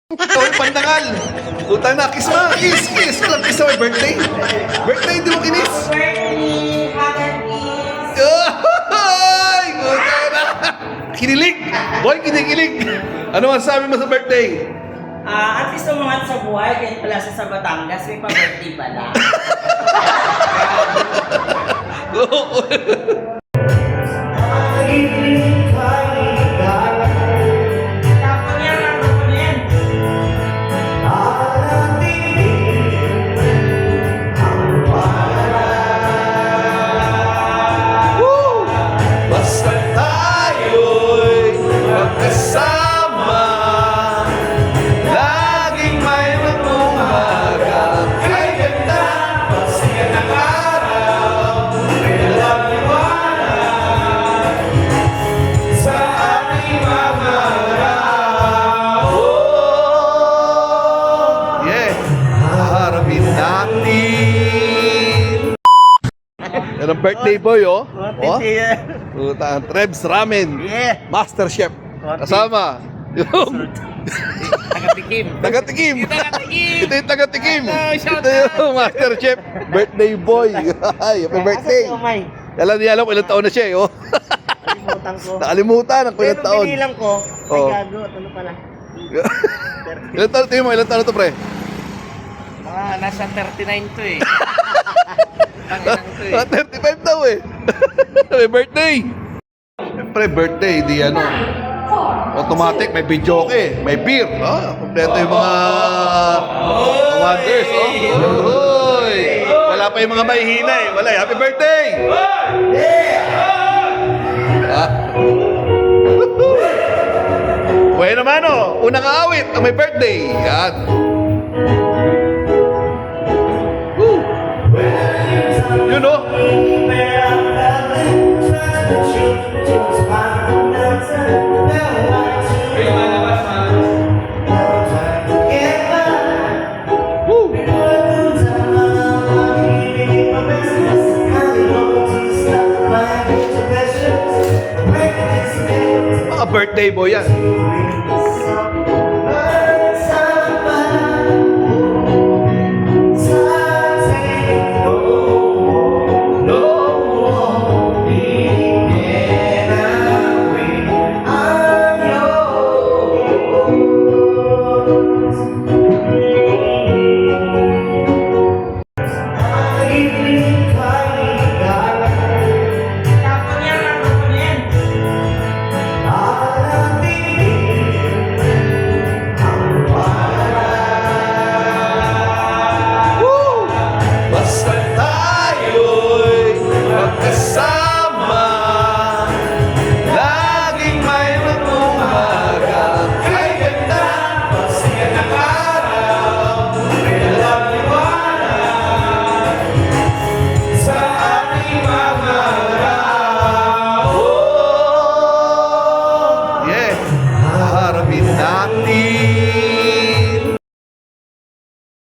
Ikaw pandangal. Utang na, kiss mo. Kiss, kiss. Walang kiss sa my birthday. Birthday, di mo kinis. Ay, utang na. Kinilig. Boy, kinikilig. Ano masasabi mo sa birthday? At least umangat sa buhay, kahit pala sa Batangas, may pa-birthday pala. Tapon yan, tapon yan. Woo! Basta tayo'y magkasama, laging may mag-umaga. Kay ganda, masaya ng araw, may alam liwanag sa ating mga araw. Yeah! Harapin natin. Yan ang birthday boy, oh. Oh. Utang, Trebs Ramen. Yeah. Master Chef. Kasama. Yung Taga-tikim. taga-tikim. Taga-tikim. Ito yung taga-tikim. Hello, shout Ito yung Master Chef. Birthday boy. Ay, happy birthday. Alam niya alam kung ilang taon na siya, eh, oh. Kalimutan ko. Nakalimutan ang kung ilang Pero taon. binilang ko, Oh. ay gago, ano pala? Ilang taon, tingin mo, ilang taon na to, pre? Mga nasa 39 to eh. Tanginang to eh. 35 daw, eh. Happy birthday. Siyempre, birthday, di ano. Automatic, may video eh. May beer. Oh, kompleto yung mga wonders. Oh. Hoy! Wala pa yung mga mahihina eh. Wala. Happy birthday! Ah. Bueno mano, unang awit ang may birthday. Yan. Woo. Yun oh. Woo. Mga birthday boy yan.